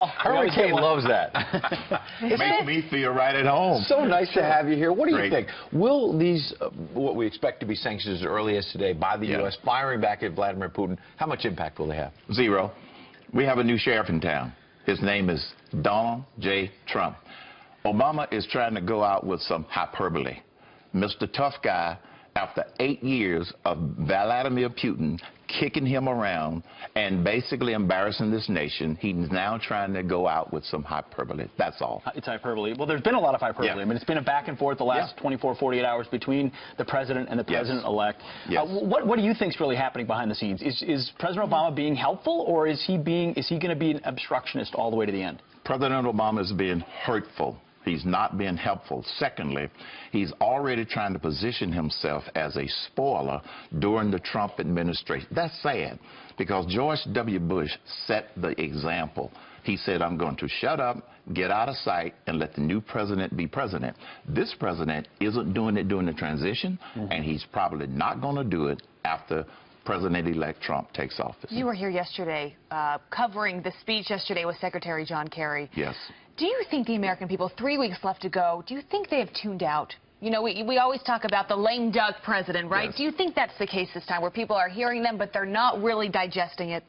Herman Cain loves that. Make me feel right at home. So nice to have you here. What do you Great. think? Will these, what we expect to be sanctions as early as today by the U.S., firing back at Vladimir Putin, how much impact will they have? Zero. We have a new sheriff in town. His name is Donald J. Trump. Obama is trying to go out with some hyperbole. Mr. Tough Guy, after 8 years of Vladimir Putin kicking him around and basically embarrassing this nation, he's now trying to go out with some hyperbole. That's all. It's hyperbole. Well, there's been a lot of hyperbole. I mean, it's been a back and forth the last 24, 48 hours between the president and the president-elect. What do you think is really happening behind the scenes? Is President Obama being helpful, or is he going to be an obstructionist all the way to the end? President Obama is being hurtful. He's not being helpful. Secondly, he's already trying to position himself as a spoiler during the Trump administration. That's sad, because George W. Bush set the example. He said, I'm going to shut up, get out of sight, and let the new president be president. This president isn't doing it during the transition, and he's probably not going to do it after President-elect Trump takes office. You were here yesterday covering the speech yesterday with Secretary John Kerry. Yes. Do you think the American people, 3 weeks left to go, do you think they have tuned out? You know, we always talk about the lame duck president, right? Yes. Do you think that's the case this time, where people are hearing them, but they're not really digesting it?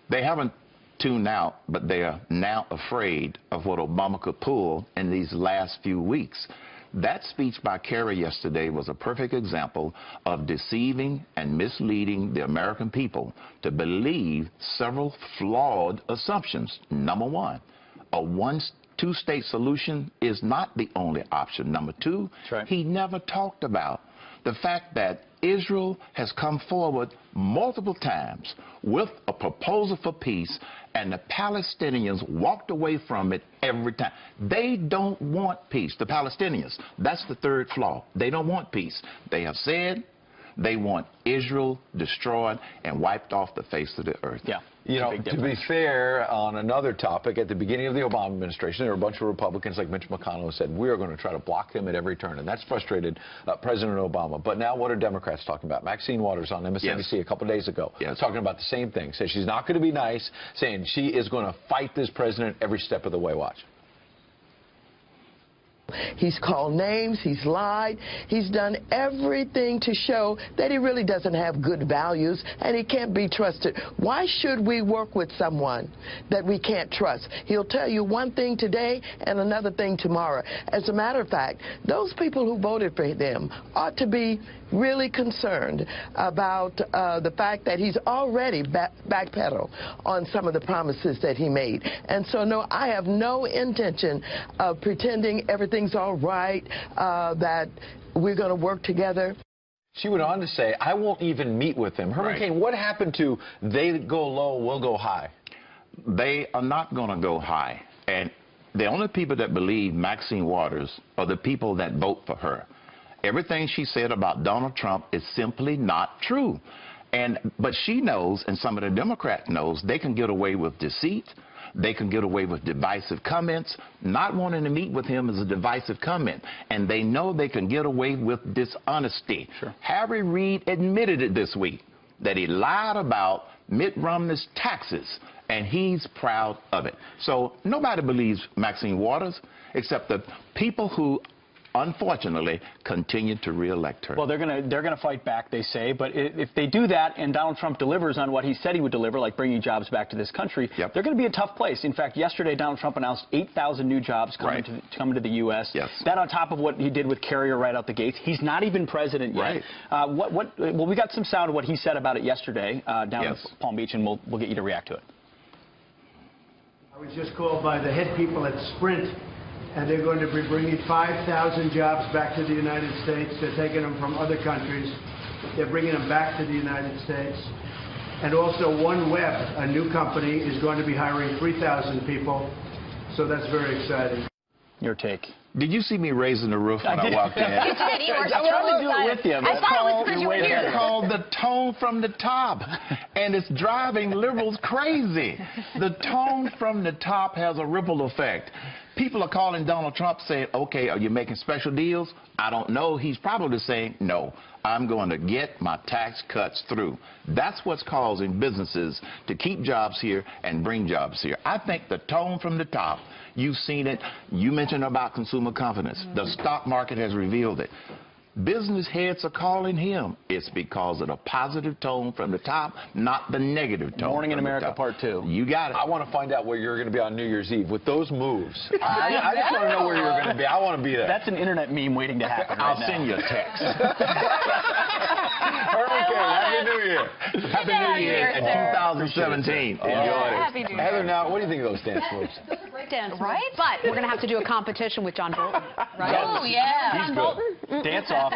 They haven't tuned out, but they are now afraid of what Obama could pull in these last few weeks. That speech by Kerry yesterday was a perfect example of deceiving and misleading the American people to believe several flawed assumptions. Number one, a two-state solution is not the only option. Number two, he never talked about the fact that Israel has come forward multiple times with a proposal for peace, and the Palestinians walked away from it every time. They don't want peace, the Palestinians. That's the third flaw. They don't want peace. They have said they want Israel destroyed and wiped off the face of the earth. Yeah. You know, to be fair, on another topic, at the beginning of the Obama administration, there were a bunch of Republicans like Mitch McConnell who said, we are going to try to block them at every turn. And that's frustrated President Obama. But now what are Democrats talking about? Maxine Waters on MSNBC a couple days ago talking about the same thing. Says she's not going to be nice, saying she is going to fight this president every step of the way. Watch. He's called names, he's lied, he's done everything to show that he really doesn't have good values and he can't be trusted. Why should we work with someone that we can't trust? He'll tell you one thing today and another thing tomorrow. As a matter of fact, those people who voted for him ought to be really concerned about the fact that he's already backpedaled on some of the promises that he made. And so, no, I have no intention of pretending everything's all right, that we're going to work together. She went on to say, I won't even meet with them. Herman Cain, what happened to they go low, we'll go high? They are not going to go high. And the only people that believe Maxine Waters are the people that vote for her. Everything she said about Donald Trump is simply not true. But she knows, and some of the Democrats knows, they can get away with deceit. They can get away with divisive comments. Not wanting to meet with him is a divisive comment. And they know they can get away with dishonesty. Harry Reid admitted it this week, that he lied about Mitt Romney's taxes, and he's proud of it. So nobody believes Maxine Waters except the people who unfortunately continue to re-elect her. Well, they're gonna fight back, they say, but if they do that and Donald Trump delivers on what he said he would deliver, like bringing jobs back to this country, they're going to be a tough place. In fact, yesterday Donald Trump announced 8,000 new jobs coming to the U.S. That on top of what he did with Kerry right out the gates. He's not even president yet. Well, we got some sound of what he said about it yesterday down in Palm Beach, and we'll get you to react to it. I was just called by the head people at Sprint, and they're going to be bringing 5,000 jobs back to the United States. They're taking them from other countries. They're bringing them back to the United States. And also OneWeb, a new company, is going to be hiring 3,000 people. So that's very exciting. Your take. Did you see me raising the roof when I walked in? You did. You were I wanted to do it with you. I thought it was because you were here. It's called the tone from the top, and it's driving liberals crazy. The tone from the top has a ripple effect. People are calling Donald Trump saying, okay, are you making special deals? I don't know. He's probably saying, no, I'm going to get my tax cuts through. That's what's causing businesses to keep jobs here and bring jobs here. I think the tone from the top, you've seen it. You mentioned about consumer confidence. The stock market has revealed it. Business heads are calling him. It's because of the positive tone from the top, not the negative tone. Morning in America Part 2. You got it. I want to find out where you're going to be on New Year's Eve with those moves. I just want to know where you're going to be. I want to be there. That's an internet meme waiting to happen. I'll right send you a text. Herman Cain, Happy New Year. Happy New Year in 2017. Enjoy it. Happy New Year. Heather, now, what do you think of those dance moves? Dance, Right? But we're going to have to do a competition with John Bolton, right? Oh, yeah. John Bolton? Dance off.